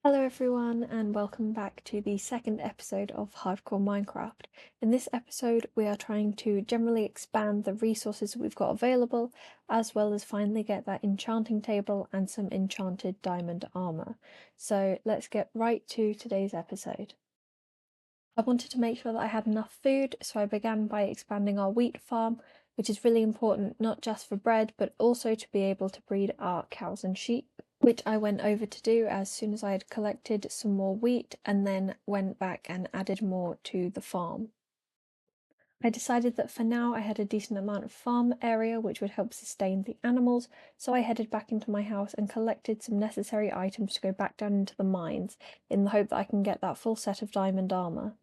Hello everyone and welcome back to the second episode of Hardcore Minecraft. In this episode we are trying to generally expand the resources we've got available, as well as finally get that enchanting table and some enchanted diamond armour. So let's get right to today's episode. I wanted to make sure that I had enough food, so I began by expanding our wheat farm, which is really important not just for bread but also to be able to breed our cows and sheep, which I went over to do as soon as I had collected some more wheat and then went back and added more to the farm. I decided that for now I had a decent amount of farm area which would help sustain the animals, so I headed back into my house and collected some necessary items to go back down into the mines in the hope that I can get that full set of diamond armour.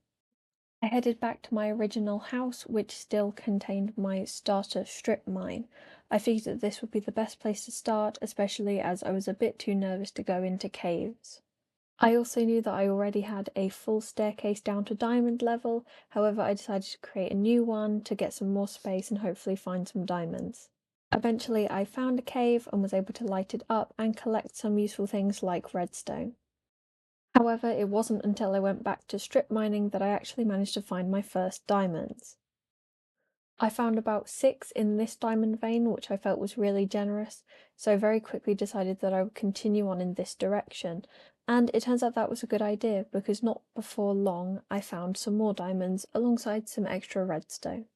I headed back to my original house, which still contained my starter strip mine. I figured that this would be the best place to start, especially as I was a bit too nervous to go into caves. I also knew that I already had a full staircase down to diamond level, however I decided to create a new one to get some more space and hopefully find some diamonds. Eventually I found a cave and was able to light it up and collect some useful things like redstone. However, it wasn't until I went back to strip mining that I actually managed to find my first diamonds. I found about 6 in this diamond vein, which I felt was really generous, so I very quickly decided that I would continue on in this direction, and it turns out that was a good idea because not before long I found some more diamonds alongside some extra redstone.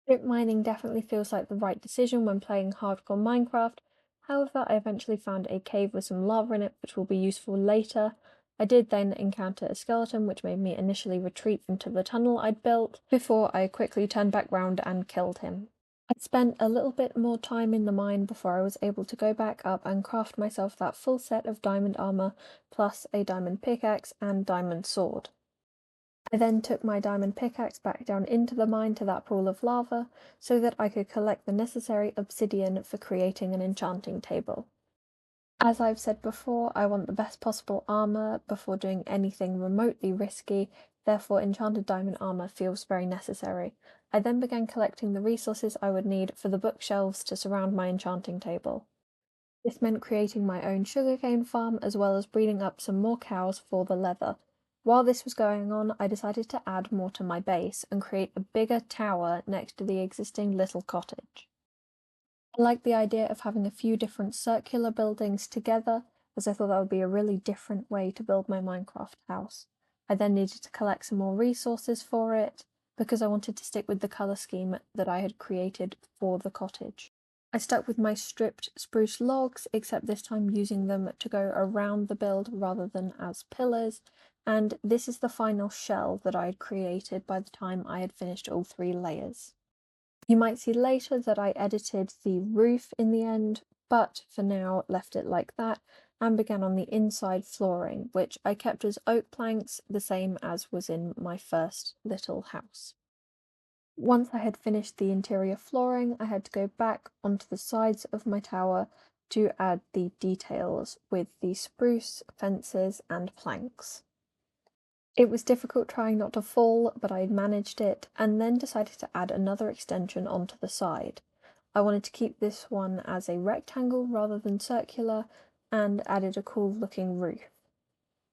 Strip mining definitely feels like the right decision when playing hardcore Minecraft. However, I eventually found a cave with some lava in it, which will be useful later. I did then encounter a skeleton, which made me initially retreat into the tunnel I'd built, before I quickly turned back round and killed him. I spent a little bit more time in the mine before I was able to go back up and craft myself that full set of diamond armour, plus a diamond pickaxe and diamond sword. I then took my diamond pickaxe back down into the mine to that pool of lava so that I could collect the necessary obsidian for creating an enchanting table. As I've said before, I want the best possible armour before doing anything remotely risky, therefore enchanted diamond armour feels very necessary. I then began collecting the resources I would need for the bookshelves to surround my enchanting table. This meant creating my own sugarcane farm as well as breeding up some more cows for the leather. While this was going on, I decided to add more to my base and create a bigger tower next to the existing little cottage. I liked the idea of having a few different circular buildings together, as I thought that would be a really different way to build my Minecraft house. I then needed to collect some more resources for it, because I wanted to stick with the colour scheme that I had created for the cottage. I stuck with my stripped spruce logs, except this time using them to go around the build rather than as pillars, and this is the final shell that I had created by the time I had finished all 3 layers. You might see later that I edited the roof in the end, but for now left it like that and began on the inside flooring, which I kept as oak planks, the same as was in my first little house. Once I had finished the interior flooring, I had to go back onto the sides of my tower to add the details with the spruce, fences, and planks. It was difficult trying not to fall, but I managed it, and then decided to add another extension onto the side. I wanted to keep this one as a rectangle rather than circular, and added a cool looking roof.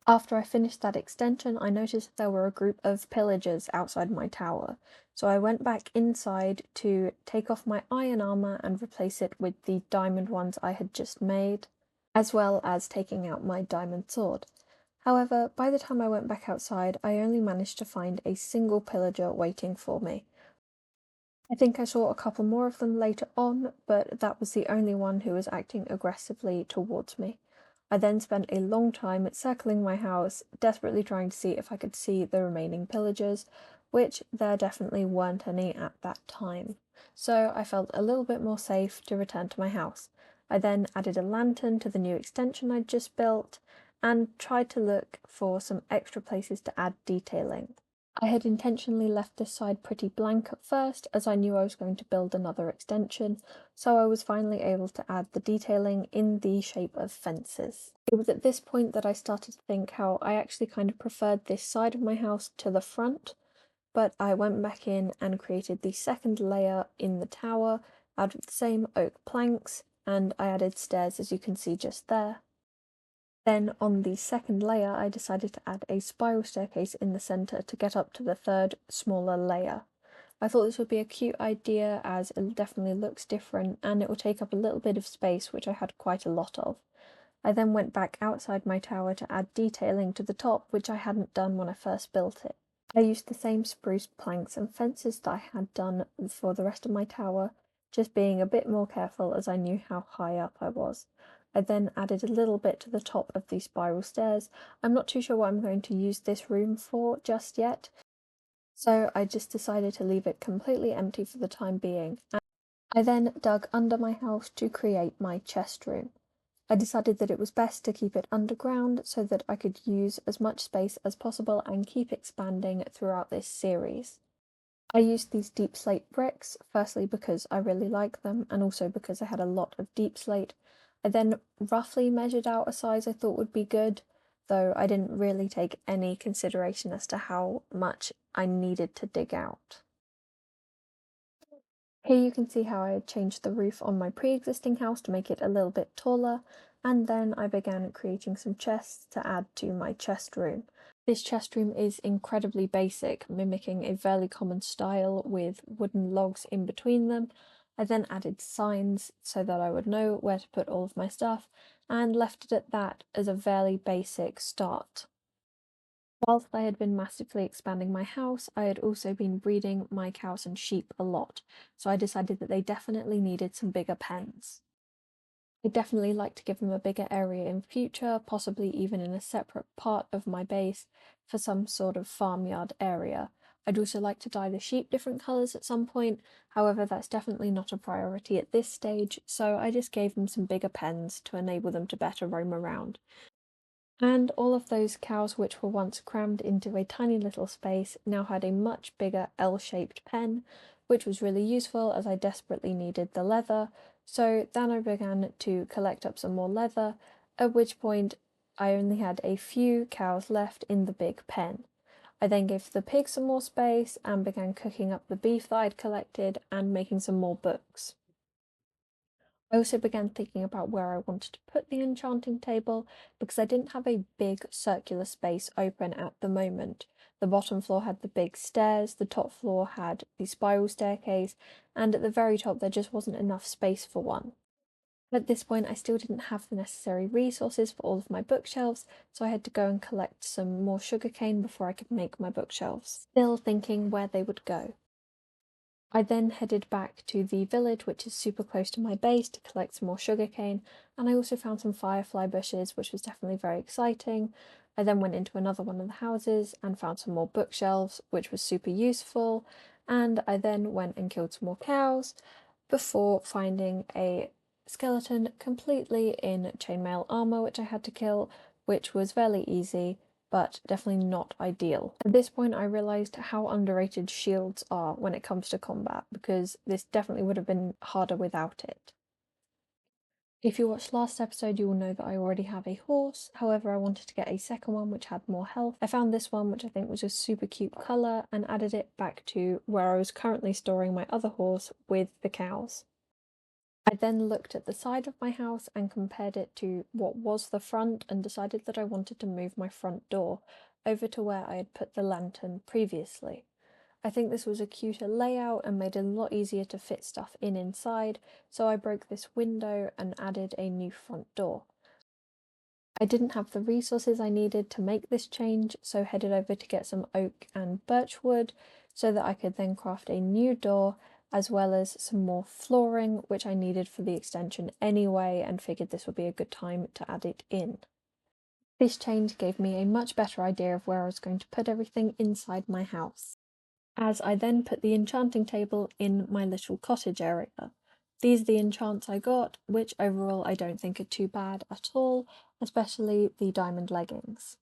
After I finished that extension, I noticed that there were a group of pillagers outside my tower, so I went back inside to take off my iron armour and replace it with the diamond ones I had just made, as well as taking out my diamond sword. However, by the time I went back outside, I only managed to find a single pillager waiting for me. I think I saw a couple more of them later on, but that was the only one who was acting aggressively towards me. I then spent a long time circling my house, desperately trying to see if I could see the remaining pillagers, which there definitely weren't any at that time. So I felt a little bit more safe to return to my house. I then added a lantern to the new extension I'd just built, and tried to look for some extra places to add detailing. I had intentionally left this side pretty blank at first, as I knew I was going to build another extension, so I was finally able to add the detailing in the shape of fences. It was at this point that I started to think how I actually kind of preferred this side of my house to the front, but I went back in and created the second layer in the tower out of the same oak planks, and I added stairs as you can see just there. Then on the second layer, I decided to add a spiral staircase in the center to get up to the third, smaller layer. I thought this would be a cute idea as it definitely looks different and it will take up a little bit of space, which I had quite a lot of. I then went back outside my tower to add detailing to the top, which I hadn't done when I first built it. I used the same spruce planks and fences that I had done for the rest of my tower, just being a bit more careful as I knew how high up I was. I then added a little bit to the top of the spiral stairs. I'm not too sure what I'm going to use this room for just yet, so I just decided to leave it completely empty for the time being. I then dug under my house to create my chest room. I decided that it was best to keep it underground so that I could use as much space as possible and keep expanding throughout this series. I used these deep slate bricks, firstly because I really like them and also because I had a lot of deep slate. I then roughly measured out a size I thought would be good, though I didn't really take any consideration as to how much I needed to dig out. Here you can see how I had changed the roof on my pre-existing house to make it a little bit taller, and then I began creating some chests to add to my chest room. This chest room is incredibly basic, mimicking a fairly common style with wooden logs in between them. I then added signs so that I would know where to put all of my stuff, and left it at that as a fairly basic start. Whilst I had been massively expanding my house, I had also been breeding my cows and sheep a lot, so I decided that they definitely needed some bigger pens. I'd definitely like to give them a bigger area in future, possibly even in a separate part of my base for some sort of farmyard area. I'd also like to dye the sheep different colours at some point, however that's definitely not a priority at this stage, so I just gave them some bigger pens to enable them to better roam around. And all of those cows which were once crammed into a tiny little space now had a much bigger L-shaped pen, which was really useful as I desperately needed the leather. So then I began to collect up some more leather, at which point I only had a few cows left in the big pen. I then gave the pigs some more space and began cooking up the beef that I'd collected and making some more books. I also began thinking about where I wanted to put the enchanting table because I didn't have a big circular space open at the moment. The bottom floor had the big stairs, the top floor had the spiral staircase, and at the very top there just wasn't enough space for one. At this point, I still didn't have the necessary resources for all of my bookshelves, so I had to go and collect some more sugarcane before I could make my bookshelves, still thinking where they would go. I then headed back to the village, which is super close to my base, to collect some more sugarcane, and I also found some firefly bushes, which was definitely very exciting. I then went into another one of the houses and found some more bookshelves, which was super useful, and I then went and killed some more cows before finding a skeleton completely in chainmail armour, which I had to kill, which was fairly easy but definitely not ideal. At this point, I realised how underrated shields are when it comes to combat, because this definitely would have been harder without it. If you watched last episode, you will know that I already have a horse, however I wanted to get a second one which had more health. I found this one which I think was a super cute colour and added it back to where I was currently storing my other horse with the cows. I then looked at the side of my house and compared it to what was the front and decided that I wanted to move my front door over to where I had put the lantern previously. I think this was a cuter layout and made it a lot easier to fit stuff in inside, so I broke this window and added a new front door. I didn't have the resources I needed to make this change, so headed over to get some oak and birch wood so that I could then craft a new door as well as some more flooring, which I needed for the extension anyway, and figured this would be a good time to add it in. This change gave me a much better idea of where I was going to put everything inside my house, as I then put the enchanting table in my little cottage area. These are the enchants I got, which overall I don't think are too bad at all, especially the diamond leggings.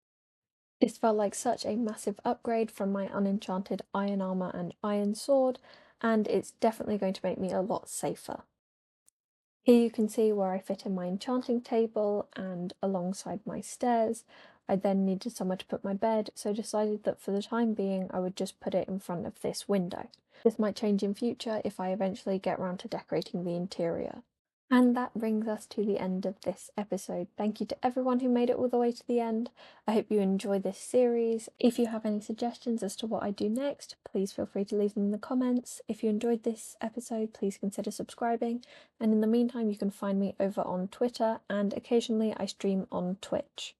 This felt like such a massive upgrade from my unenchanted iron armour and iron sword, and it's definitely going to make me a lot safer. Here you can see where I fit in my enchanting table and alongside my stairs. I then needed somewhere to put my bed, so decided that for the time being I would just put it in front of this window. This might change in future if I eventually get around to decorating the interior. And that brings us to the end of this episode. Thank you to everyone who made it all the way to the end. I hope you enjoy this series. If you have any suggestions as to what I do next, please feel free to leave them in the comments. If you enjoyed this episode, please consider subscribing. And in the meantime, you can find me over on Twitter, and occasionally I stream on Twitch.